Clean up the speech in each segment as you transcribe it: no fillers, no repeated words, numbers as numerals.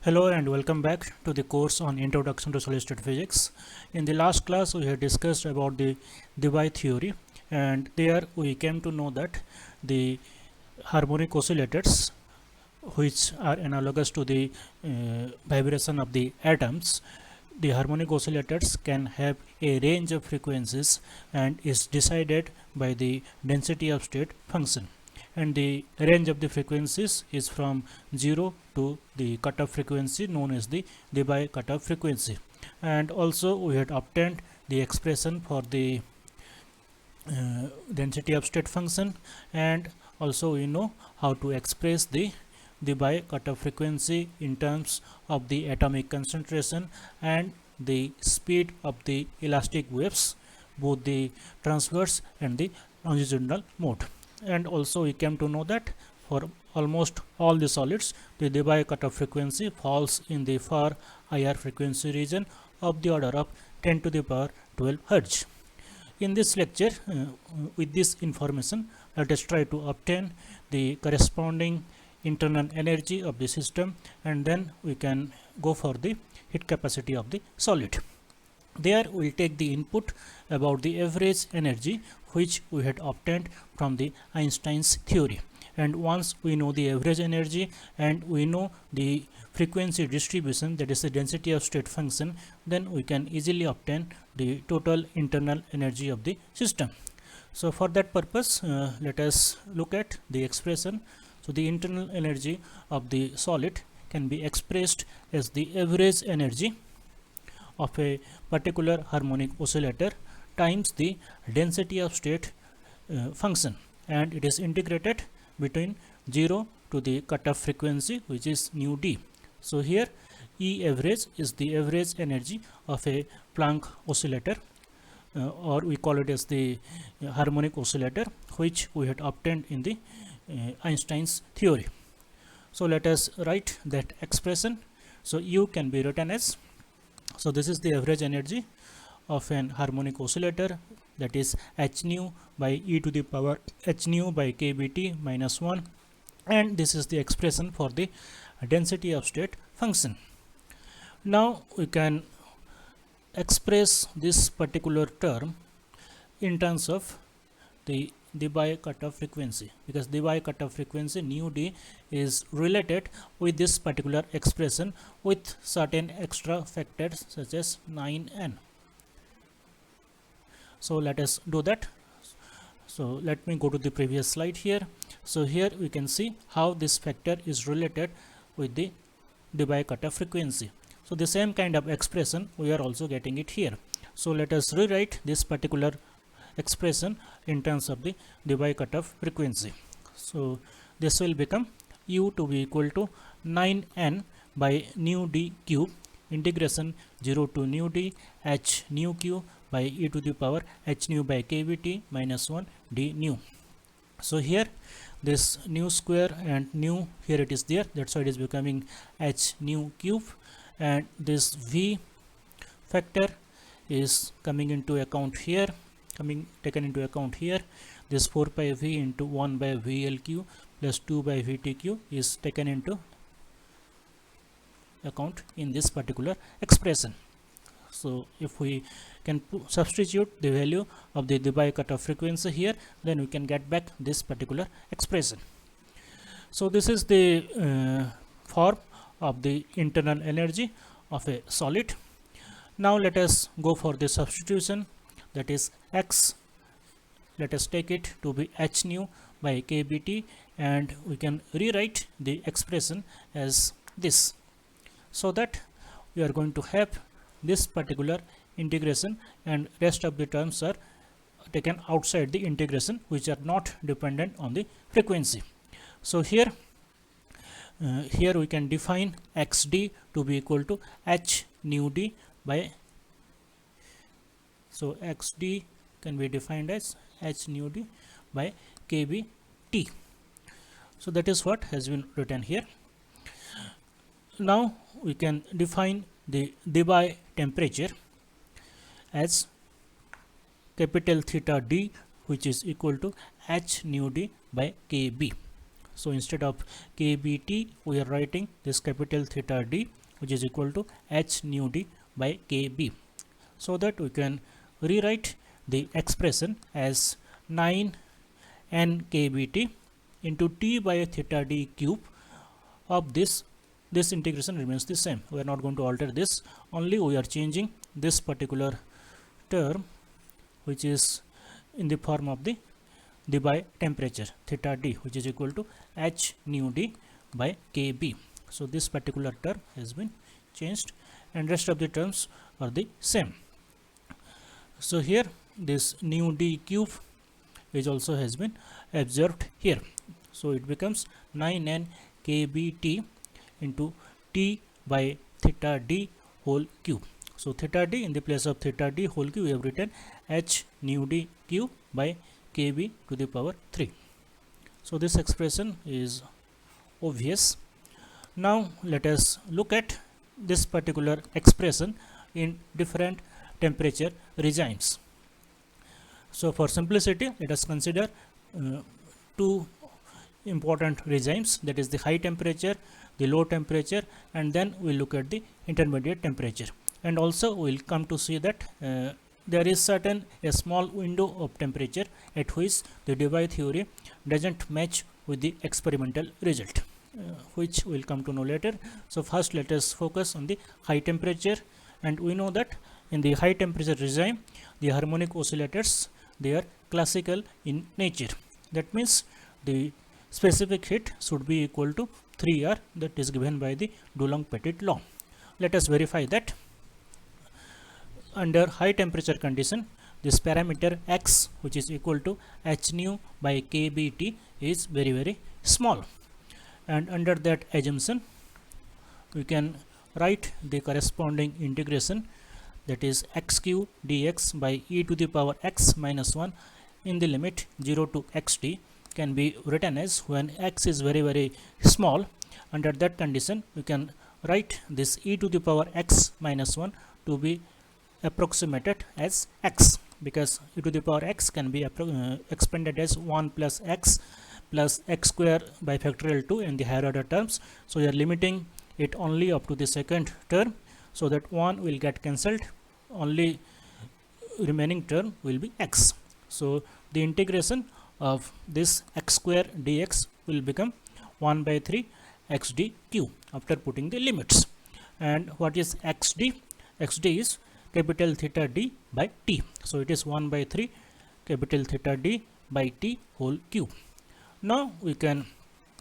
Hello and welcome back to the course on Introduction to Solid State Physics. In the last class we had discussed about the Debye theory, and there we came to know that the harmonic oscillators, which are analogous to the vibration of the atoms, the harmonic oscillators can have a range of frequencies and is decided by the density of state function, and the range of the frequencies is from 0 to the cutoff frequency known as the Debye cutoff frequency. And also we had obtained the expression for the density of state function, and also we know how to express the Debye cutoff frequency in terms of the atomic concentration and the speed of the elastic waves, both the transverse and the longitudinal mode. And also we came to know that for almost all the solids, the Debye cutoff frequency falls in the far higher frequency region of the order of 10 to the power 12 Hz. In this lecture, with this information, let us try to obtain the corresponding internal energy of the system, and then we can go for the heat capacity of the solid. There we will take the input about the average energy which we had obtained from the Einstein's theory, and once we know the average energy and we know the frequency distribution, that is the density of state function, then we can easily obtain the total internal energy of the system. So for that purpose, let us look at the expression. So the internal energy of the solid can be expressed as the average energy of a particular harmonic oscillator times the density of state function, and it is integrated between 0 to the cutoff frequency, which is nu d. So here E average is the average energy of a Planck oscillator, or we call it as the harmonic oscillator, which we had obtained in the Einstein's theory. So let us write that expression. So U can be written as, so this is the average energy of an harmonic oscillator, that is h nu by e to the power h nu by kBt minus 1, and this is the expression for the density of state function. Now we can express this particular term in terms of the Debye cutoff frequency, because Debye cutoff frequency nu d is related with this particular expression with certain extra factors such as 9n. So let us do that. So let me go to the previous slide here. So here we can see how this factor is related with the Debye cutoff frequency. So the same kind of expression we are also getting it here. So let us rewrite this particular expression in terms of the Debye cutoff frequency. So this will become U to be equal to 9n by nu d cube integration 0 to nu d h nu q by e to the power h nu by kBt minus 1 d nu. So here this nu square and nu, here it is there, that's why it is becoming h nu cube, and this v factor is coming into account here, taken into account here. This 4 pi v into 1 by vlq plus 2 by vtq is taken into account in this particular expression. So if we can substitute the value of the Debye cutoff frequency here, then we can get back this particular expression. So this is the form of the internal energy of a solid. Now let us go for the substitution, that is x, let us take it to be h nu by kBt, and we can rewrite the expression as this, so that we are going to have this particular integration, and rest of the terms are taken outside the integration, which are not dependent on the frequency. So here we can define xd to be equal to h nu d by, so xd can be defined as h nu d by kBt. So that is what has been written here. Now we can define the Debye temperature as capital theta d, which is equal to h nu d by kb. So instead of kBt, we are writing this capital theta d, which is equal to h nu d by kb, so that we can rewrite the expression as 9 n kbt into t by theta d cube of this. This integration remains the same. We are not going to alter this, only we are changing this particular term, which is in the form of the by temperature theta d, which is equal to h nu d by kb. So this particular term has been changed and rest of the terms are the same. So here this nu d cube is also has been observed here. So it becomes 9n kbt into t by theta d whole cube. So theta d, in the place of theta d whole cube, we have written h nu d cube by kb to the power 3. So this expression is obvious. Now let us look at this particular expression in different temperature regimes. So for simplicity, let us consider two important regimes, that is the high temperature, the low temperature, and then we'll look at the intermediate temperature. And also we'll come to see that there is certain a small window of temperature at which the Debye theory doesn't match with the experimental result, which we'll come to know later. So first let us focus on the high temperature, and we know that in the high temperature regime, the harmonic oscillators, they are classical in nature. That means the specific heat should be equal to 3R, that is given by the Dulong-Petit law. Let us verify that. Under high temperature condition, this parameter x, which is equal to h nu by kbt, is very, very small. And under that assumption, we can write the corresponding integration, that is x cube dx by e to the power x minus 1 in the limit 0 to xt can be written as, when x is very, very small, under that condition we can write this e to the power x minus 1 to be approximated as x, because e to the power x can be expanded as 1 plus x square by factorial 2 in the higher order terms. So we are limiting it only up to the second term, so that 1 will get cancelled, only remaining term will be x. So the integration of this x square dx will become 1 by 3 xd cube after putting the limits. And what is xd? Xd is capital theta d by t. So it is 1 by 3 capital theta d by t whole cube. Now we can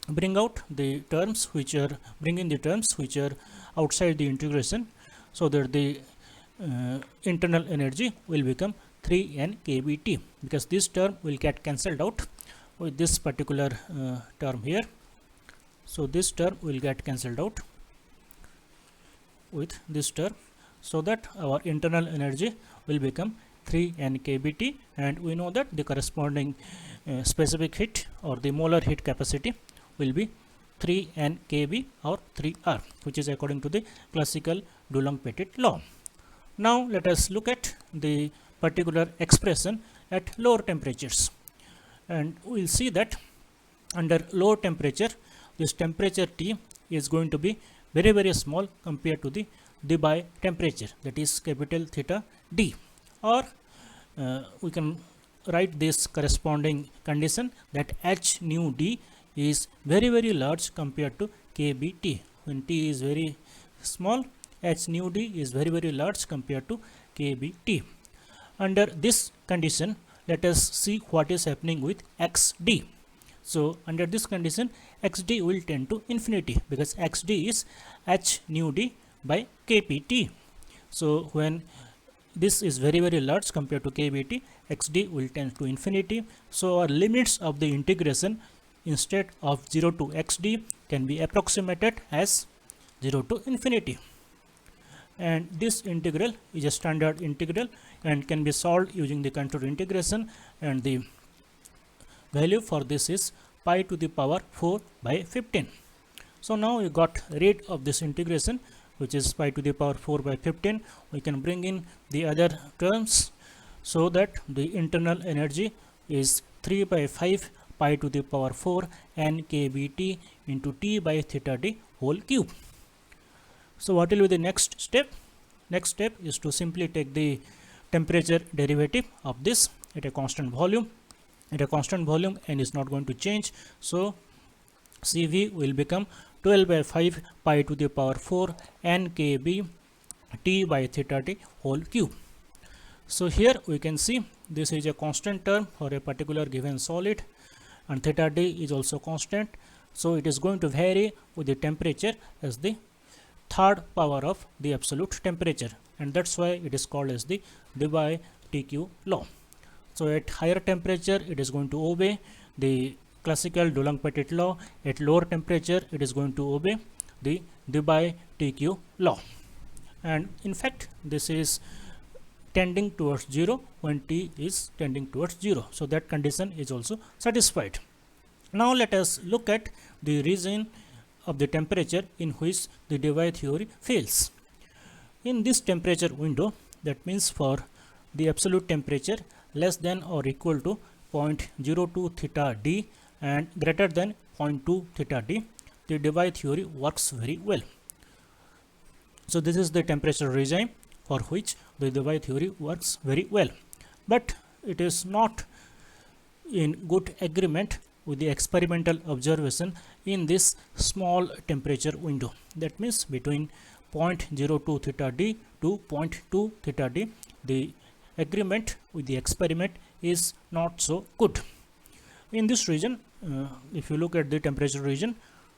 bring out the terms which are outside the integration, so that the internal energy will become 3n kbt, because this term will get cancelled out with this particular term here. So this term will get cancelled out with this term, so that our internal energy will become 3n kbt, and we know that the corresponding specific heat or the molar heat capacity will be 3n kb or 3R, which is according to the classical Dulong-Petit law. Now let us look at the particular expression at lower temperatures, and we will see that under low temperature, this temperature T is going to be very, very small compared to the Debye temperature, that is capital theta d, or we can write this corresponding condition that h nu d is very, very large compared to kbt. When t is very small, h nu d is very, very large compared to kbt. Under this condition, let us see what is happening with xd. So under this condition, xd will tend to infinity, because xd is h nu d by kpt. So when this is very, very large compared to kbt, xd will tend to infinity. So our limits of the integration, instead of 0 to xd, can be approximated as 0 to infinity. And this integral is a standard integral and can be solved using the contour integration, and the value for this is pi to the power 4 by 15. So now we got rid of this integration, which is pi to the power 4 by 15. We can bring in the other terms, so that the internal energy is 3 by 5 pi to the power 4 n kBT into T by theta D whole cube. So what will be the next step? Next step is to simply take the temperature derivative of this at a constant volume. At a constant volume, n is not going to change, so Cv will become 12 by 5 pi to the power 4 n kb T by theta T whole cube. So here we can see this is a constant term for a particular given solid, and theta D is also constant, so it is going to vary with the temperature as the third power of the absolute temperature, and that's why it is called as the Debye-TQ law. So at higher temperature it is going to obey the classical Dulong-Pettit law. At lower temperature it is going to obey the Debye-TQ law, and in fact this is tending towards 0 when T is tending towards 0, so that condition is also satisfied. Now let us look at the region of the temperature in which the Debye theory fails. In this temperature window, that means for the absolute temperature less than or equal to 0.02 theta D and greater than 0.2 theta D, the Debye theory works very well. So this is the temperature regime for which the Debye theory works very well, but it is not in good agreement with the experimental observation in this small temperature window. That means between 0.02 theta D to 0.2 theta D, the agreement with the experiment is not so good. In this region, if you look at the temperature region,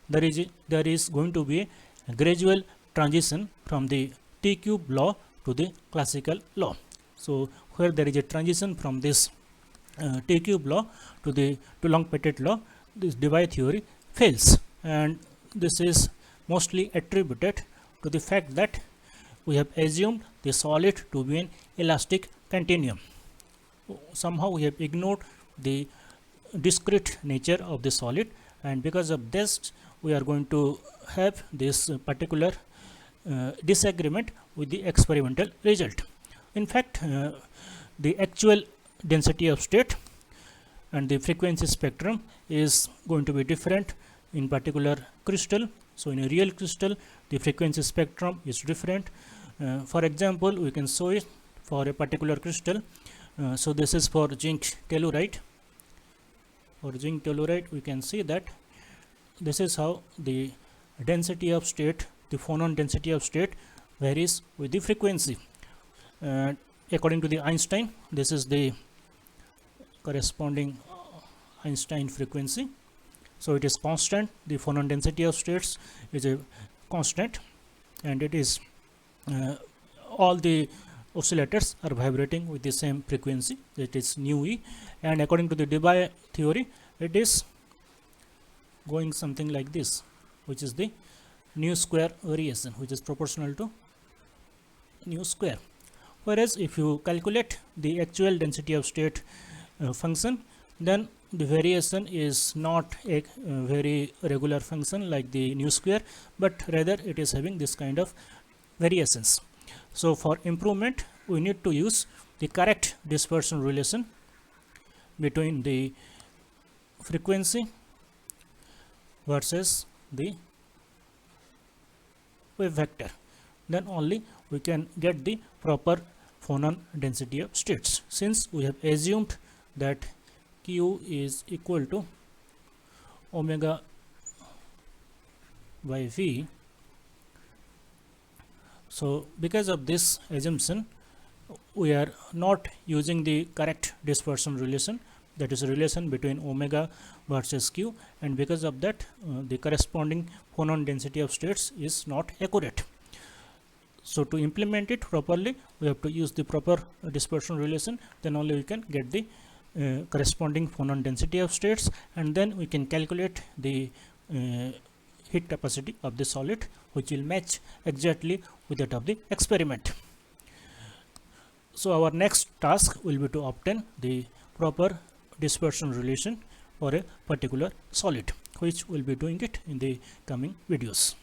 there is going to be a gradual transition from the T cube law to the classical law. So where there is a transition from this T cube law to the Dulong-Pettit law, this Debye theory fails, and this is mostly attributed to the fact that we have assumed the solid to be an elastic continuum. Somehow we have ignored the discrete nature of the solid, and because of this we are going to have this particular disagreement with the experimental result. In fact, the actual density of state and the frequency spectrum is going to be different in particular crystal. So in a real crystal the frequency spectrum is different. For example, we can show it for a particular crystal. So this is for zinc telluride. For zinc telluride we can see that this is how the density of state, the phonon density of state, varies with the frequency. According to the Einstein, this is the corresponding Einstein frequency. So it is constant. The phonon density of states is a constant, and it is all the oscillators are vibrating with the same frequency, that is nu e, and according to the Debye theory it is going something like this, which is the nu square variation, which is proportional to nu square. Whereas if you calculate the actual density of state function, then the variation is not a very regular function like the nu square, but rather it is having this kind of variations. So for improvement we need to use the correct dispersion relation between the frequency versus the wave vector. Then only we can get the proper phonon density of states. Since we have assumed that Q is equal to omega by V, so because of this assumption we are not using the correct dispersion relation, that is a relation between omega versus Q, and because of that the corresponding phonon density of states is not accurate. So to implement it properly we have to use the proper dispersion relation, then only we can get the corresponding phonon density of states, and then we can calculate the heat capacity of the solid, which will match exactly with that of the experiment. So our next task will be to obtain the proper dispersion relation for a particular solid, which will be doing it in the coming videos.